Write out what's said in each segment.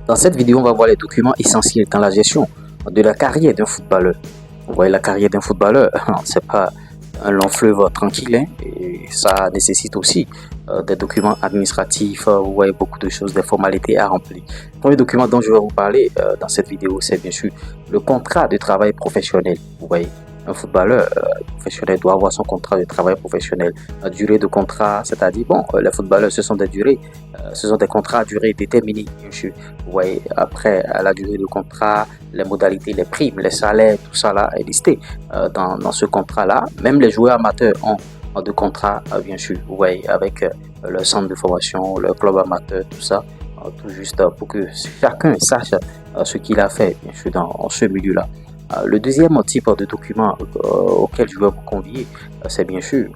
Dans cette vidéo, on va voir les documents essentiels dans la gestion de la carrière d'un footballeur. Vous voyez, la carrière d'un footballeur, c'est pas un long fleuve tranquille, hein, et ça nécessite aussi des documents administratifs, vous voyez, beaucoup de choses, des formalités à remplir. Le premier document dont je vais vous parler dans cette vidéo, c'est bien sûr le contrat de travail professionnel. Vous voyez, un footballeur professionnel doit avoir son contrat de travail professionnel. La durée de contrat, c'est-à-dire, bon, les footballeurs, ce sont des contrats à durée déterminée, bien sûr. Vous voyez, après la durée de contrat, les modalités, les primes, les salaires, tout ça là est listé dans ce contrat-là. Même les joueurs amateurs ont de contrats, bien sûr, vous voyez, avec leur centre de formation, leur club amateur, tout ça, tout juste pour que chacun sache ce qu'il a fait, bien sûr, dans ce milieu-là. Le deuxième type de document auquel je vais vous convier, c'est bien sûr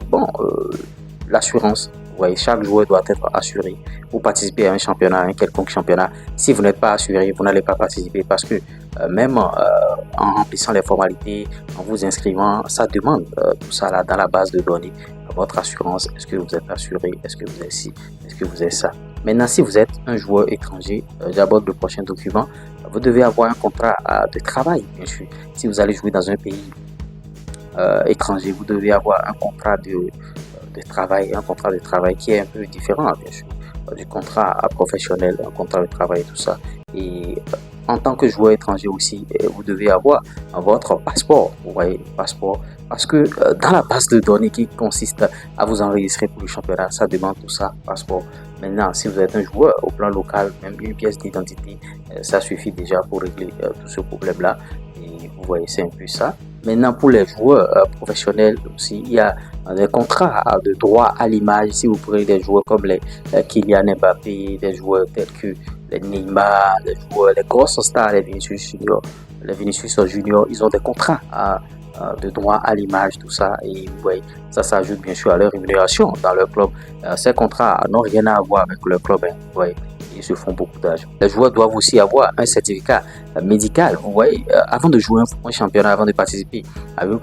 l'assurance. Vous voyez, chaque joueur doit être assuré. Vous participez à un championnat, un quelconque championnat. Si vous n'êtes pas assuré, vous n'allez pas participer parce que même en remplissant les formalités, en vous inscrivant, ça demande tout ça là dans la base de données. Votre assurance, est-ce que vous êtes assuré, est-ce que vous êtes ci, est-ce que vous êtes ça. Maintenant, si vous êtes un joueur étranger, j'aborde le prochain document, vous devez avoir un contrat de travail, bien sûr. Si vous allez jouer dans un pays étranger, vous devez avoir un contrat de travail qui est un peu différent, bien sûr, du contrat professionnel, un contrat de travail, tout ça. Et en tant que joueur étranger aussi, vous devez avoir votre passeport, vous voyez, passeport, parce que dans la base de données qui consiste à vous enregistrer pour le championnat, ça demande tout ça, passeport. Maintenant, si vous êtes un joueur au plan local, même une pièce d'identité, ça suffit déjà pour régler tout ce problème-là. Et vous voyez, c'est un peu ça. Maintenant, pour les joueurs professionnels aussi, il y a des contrats de droit à l'image. Si vous prenez des joueurs comme les Kylian Mbappé, des joueurs tels que les Neymar, les grosses stars, les Vinicius Junior, ils ont des contrats de droit à l'image, tout ça. Et vous voyez, ça s'ajoute bien sûr à leur rémunération dans leur club. Ces contrats n'ont rien à voir avec leur club, hein, vous voyez. Ils se font beaucoup d'argent. Les joueurs doivent aussi avoir un certificat médical. Vous voyez, avant de jouer un championnat, avant de participer à une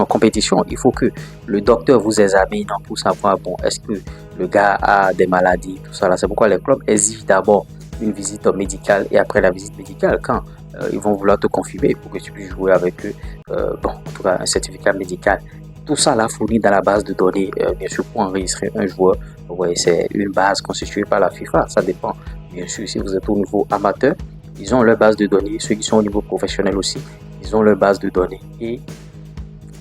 compétition, il faut que le docteur vous examine pour savoir, bon, est-ce que le gars a des maladies, tout ça. C'est pourquoi les clubs exigent d'abord une visite médicale et après la visite médicale, quand ils vont vouloir te confirmer pour que tu puisses jouer avec eux, en tout cas un certificat médical. Tout ça là fourni dans la base de données, bien sûr, pour enregistrer un joueur. Vous voyez, c'est une base constituée par la FIFA. Ça dépend, bien sûr, si vous êtes au niveau amateur, ils ont leur base de données. Ceux qui sont au niveau professionnel aussi, ils ont leur base de données. Et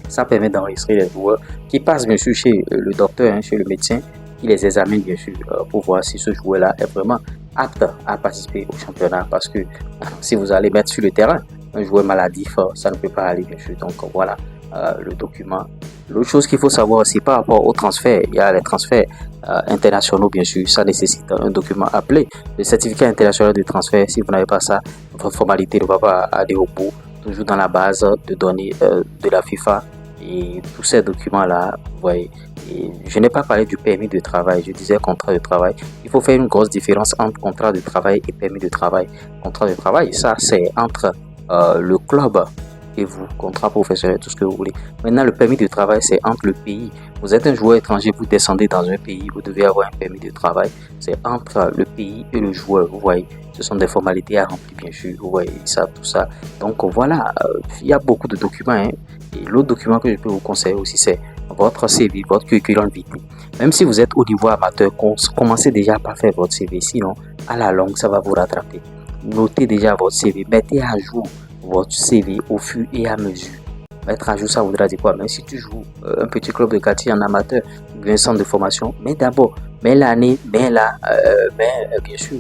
ça permet d'enregistrer les joueurs qui passent, bien sûr, chez le docteur, hein, chez le médecin, qui les examine, bien sûr, pour voir si ce joueur-là est vraiment apte à participer au championnat. Parce que si vous allez mettre sur le terrain un joueur maladif, ça ne peut pas aller, bien sûr. Donc voilà le document. L'autre chose qu'il faut savoir aussi par rapport aux transferts, il y a les transferts internationaux, bien sûr. Ça nécessite un document appelé le certificat international de transfert. Si vous n'avez pas ça, votre formalité ne va pas aller au bout. Toujours dans la base de données de la FIFA. Et tous ces documents-là, vous voyez, et je n'ai pas parlé du permis de travail, je disais contrat de travail. Il faut faire une grosse différence entre contrat de travail et permis de travail. Contrat de travail, ça c'est entre le club et vous, contrat professionnel, tout ce que vous voulez. Maintenant, le permis de travail, c'est entre le pays. Vous êtes un joueur étranger, vous descendez dans un pays, vous devez avoir un permis de travail. C'est entre le pays et le joueur, vous voyez. Ce sont des formalités à remplir, bien sûr, vous voyez, ça, tout ça. Donc voilà, il y a beaucoup de documents, hein. Et l'autre document que je peux vous conseiller aussi, c'est votre CV, votre curriculum vitae. Même si vous êtes au niveau amateur, commencez déjà par faire votre CV, sinon, à la longue, ça va vous rattraper. Notez déjà votre CV, mettez à jour votre CV au fur et à mesure. Mettre à jour, ça voudra dire quoi? Même si tu joues un petit club de quartier en amateur, un centre de formation, mais d'abord, mets l'année, mets bien sûr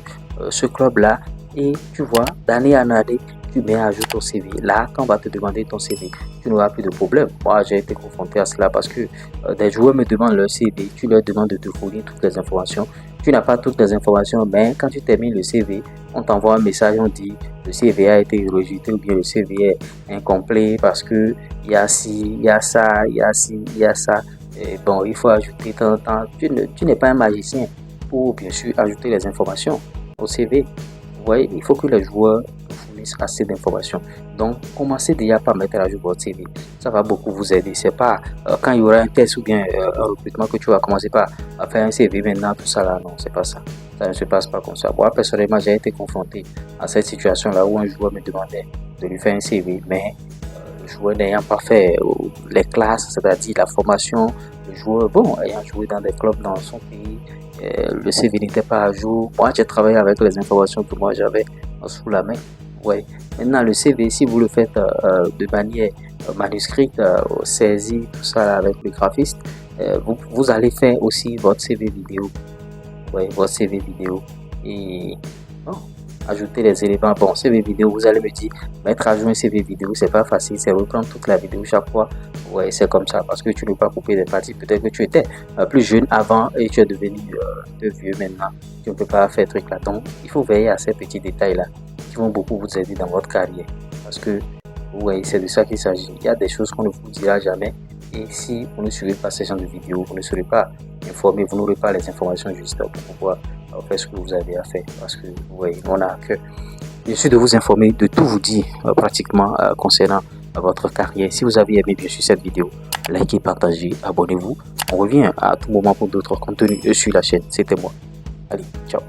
ce club-là, et tu vois, d'année en année, tu mets à jour ton CV. Là, quand on va te demander ton CV, tu n'auras plus de problème. Moi, j'ai été confronté à cela parce que des joueurs me demandent leur CV, tu leur demandes de te fournir toutes les informations. Tu n'as pas toutes les informations, mais quand tu termines le CV, on t'envoie un message, on dit le CV a été rejeté ou bien le CV est incomplet parce que il y a ci, il y a ça, il y a ci, il y a ça. Et bon, il faut ajouter tant. Tu n'es pas un magicien pour bien sûr ajouter les informations au CV. Vous voyez, il faut que les joueurs te fournissent fournisse assez d'informations. Donc, commencez déjà par mettre à jour votre CV. Ça va beaucoup vous aider. C'est pas quand il y aura un test ou bien un recrutement que tu vas commencer par à faire un CV maintenant, tout ça là. Non, c'est pas ça. Ça ne se passe pas comme ça. Moi, personnellement, j'ai été confronté à cette situation-là où un joueur me demandait de lui faire un CV, mais le joueur n'ayant pas fait les classes, c'est-à-dire la formation, le joueur, bon, ayant joué dans des clubs dans son pays, le CV n'était pas à jour. Moi, j'ai travaillé avec les informations que moi j'avais sous la main. Ouais. Maintenant, le CV, si vous le faites de manière manuscrite, saisie, tout ça là, avec le graphiste, vous allez faire aussi votre CV vidéo. Ouais, votre CV vidéo. Et bon, ajouter les éléments. Bon, CV vidéo, vous allez me dire, mettre à jour un CV vidéo, c'est pas facile, c'est reprendre toute la vidéo chaque fois. Ouais, c'est comme ça, parce que tu ne peux pas couper des parties. Peut-être que tu étais plus jeune avant et tu es devenu vieux maintenant. Tu ne peux pas faire truc là. Donc, il faut veiller à ces petits détails-là qui vont beaucoup vous aider dans votre carrière. Parce que, ouais, c'est de ça qu'il s'agit. Il y a des choses qu'on ne vous dira jamais. Et si vous ne suivez pas ces genre de vidéos, vous ne serez pas informé, vous n'aurez pas les informations justes pour pouvoir faire ce que vous avez à faire. Parce que, vous voyez, on a que bien sûr de vous informer, de tout vous dire pratiquement concernant votre carrière. Si vous avez aimé bien sûr cette vidéo, likez, partagez, abonnez-vous. On revient à tout moment pour d'autres contenus sur la chaîne. C'était moi. Allez, ciao.